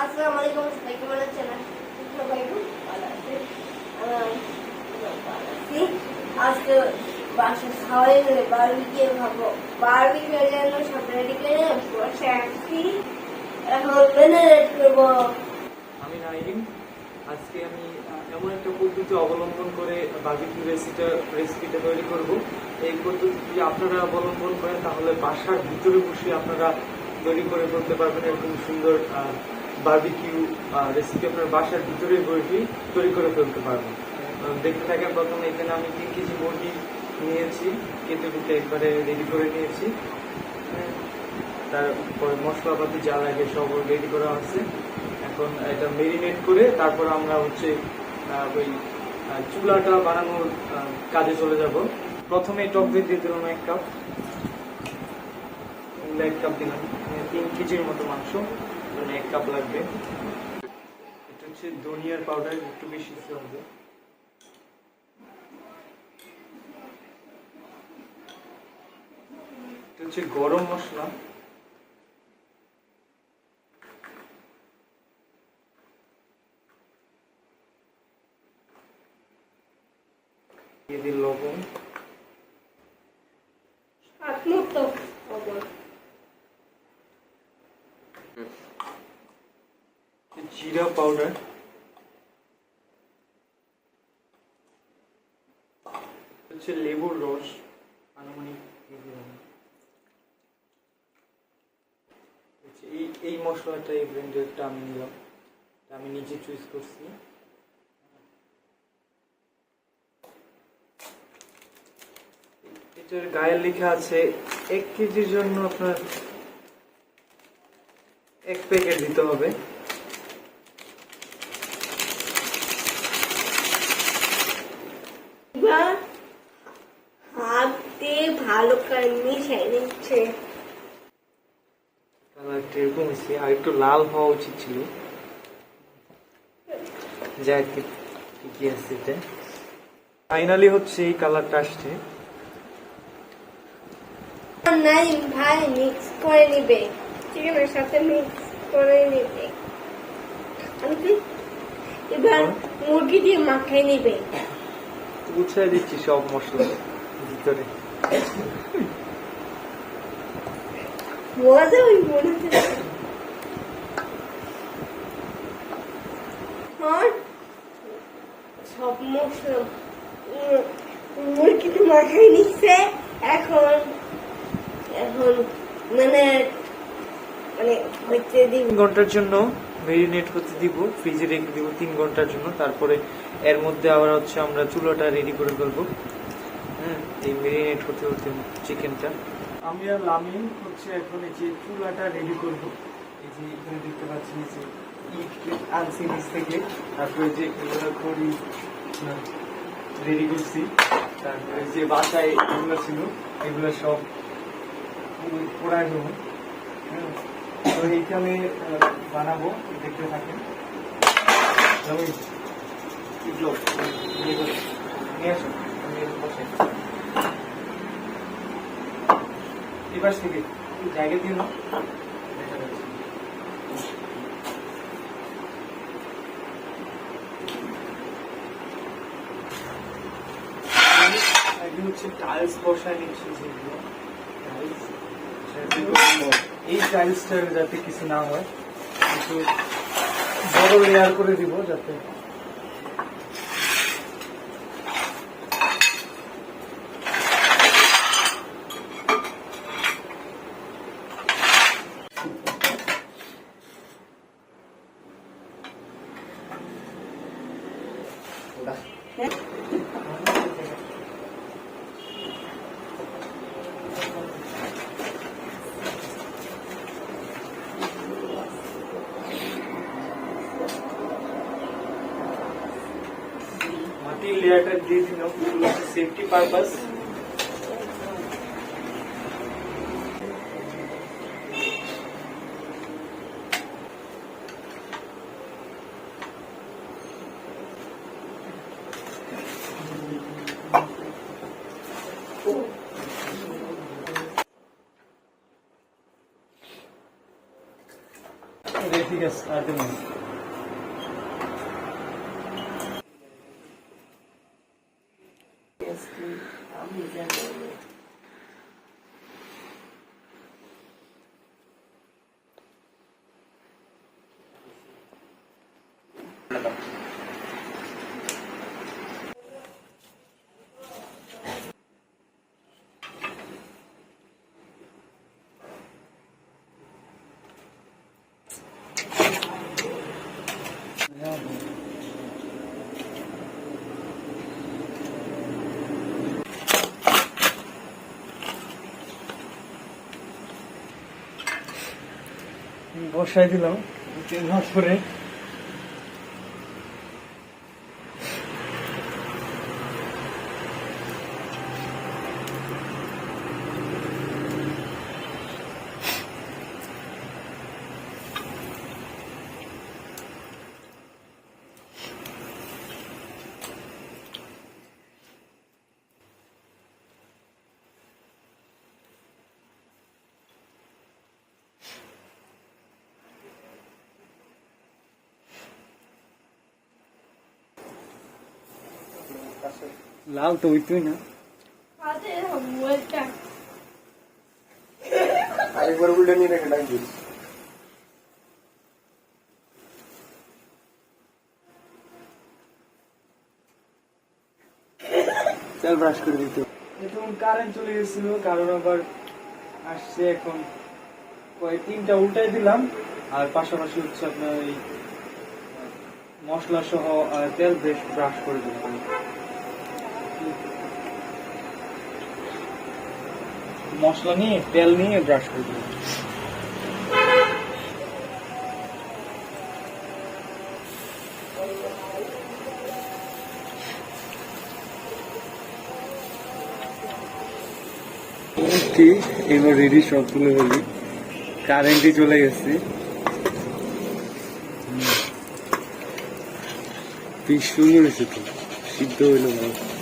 আসসালামু আলাইকুম, সবাই কেমন আছেন? সবাই খুব ভালো আছে। আজকে বাসা খাওয়াই হলে বারবিকিউ খাবো। বারবিকিউর জন্য সব রেডি করে বসে আসছি। এখন ম্যারিনেট করবো। আমি নাইম। আজকে আমি এমন একটা পদ্ধতি অবলম্বন করে বারবিকিউ রেসিপিটা তৈরি করব। এই পদ্ধতি যদি আপনারা অবলম্বন করেন তাহলে বাসার ভিতরে বসে আপনারা তৈরি করে ফেলতে পারবেন। এরকম সুন্দর বারবিকিউ রেসিপি আপনার বাসার ভিতরে বসে তৈরি করে ফেলতে পারবেন। দেখতে থাকেন। প্রথমে এখানে আমি 3 কেজি মুরগি নিয়েছি, কেটে কুটে একবারে রেডি করে নিয়েছি। তারপরে মশলাপাতি যা লাগে সব রেডি করা আছে। এখন এটা মেরিনেট করে তারপর আমরা হচ্ছে ওই চুলাটা বানানোর কাজে চলে যাব। প্রথমে টক দই দিয়ে দিলাম 1 কাপ, 1 কাপ দিলাম। 3 কেজির মতো মাংস, 1 কাপ লাগবে। এটা হচ্ছে ধনিয়ার পাউডার, একটু বেশি হবে। এটা হচ্ছে গরম মশলা, দিয়ে দিন লবণ, স্বাদ মতো লবণ, জিরা পাউডার, হচ্ছে লেবুর রস আনুমানিক এই মশলাটা, এই ব্লেন্ডারটা আমি নিলাম, আমি নিজে চুজ করছি। এটার গায়ে লেখা আছে 1 কেজির জন্য আপনার 1 প্যাকেট দিতে হবে। হাত দিয়ে ভালো করে মিশিয়ে নিচ্ছে। কালারটা এরকম হয়েছে, আর একটু লাল হওয়া উচিত ছিল। যা কি আছে এটা ফাইনালি হচ্ছে এই কালারটা আসছে। নাই ভাই, মিক্স করে নিবে, চিকেনের সাথে মিক্স করে নিবে। এবার মুরগি দিয়ে মাখিয়ে নিবে। গুছিয়ে দিচ্ছি সব মশলা ভিতরে। মজা ওই মনে হচ্ছে। সব মশলা মুরগিতে মাখিয়ে নিচ্ছে। এখন মানে হইতে দিব 3 ঘন্টার জন্য মেরিনেট করতে দিব, ফ্রিজে রেখে দিব 3 ঘন্টার জন্য। তারপরে এর মধ্যে আবার হচ্ছে আমরা চুলাটা রেডি করে ফেলবো। এই মেরিনেট হতে হতে চিকেনটা আমি আর লামিন হচ্ছে এখন এই যে চুলাটা রেডি করব। এই যে এখানে দেখতে পাচ্ছি যে ইট আনছি নিচ থেকে, তারপরে যে খড়ি রেডি করছি, তারপরে যে বাসায় এগুলো ছিল এগুলো সব পোড়ায় দেবো। তো এইখানে বানাবো, দেখতে থাকেন। এবার থেকে জায়গা দিয়ে না একদিন হচ্ছে টাইলস বসায় নিচ্ছি, যেগুলো এই টাইলসটা যাতে কিছু না হয়, কিছু বড় লেয়ার করে দিব যাতে মাটির লেয়ারটা দিয়ে দিলাম সেফটি পারপাস। রেখে ঠিক আছে আর দেবো না। আমি জানি বসাই দিলাম তেল ভাত করে। লাল তো হইতই না। হাতে মোবাইলটা আরেকবার উল্টে নিয়ে রেখে ডাক দিস। তেল ব্রাশ করে দিতে। এখন কারেন্ট চলে গেছিল, কারণ আবার আসছে এখন। ওই 3টা উল্টাই দিলাম, আর পাশাপাশি হচ্ছে আপনার এই মশলা সহ তেল বেশ ব্রাশ করে দিলাম। মশলা নিয়ে তেল নিয়ে ব্রাশ করে দিলাম। এবার রেডি সবগুলো হলি, কারেন্টই চলে গেছে। বেশ সুন্দর হয়েছে তো, সিদ্ধ হইলো ভালো।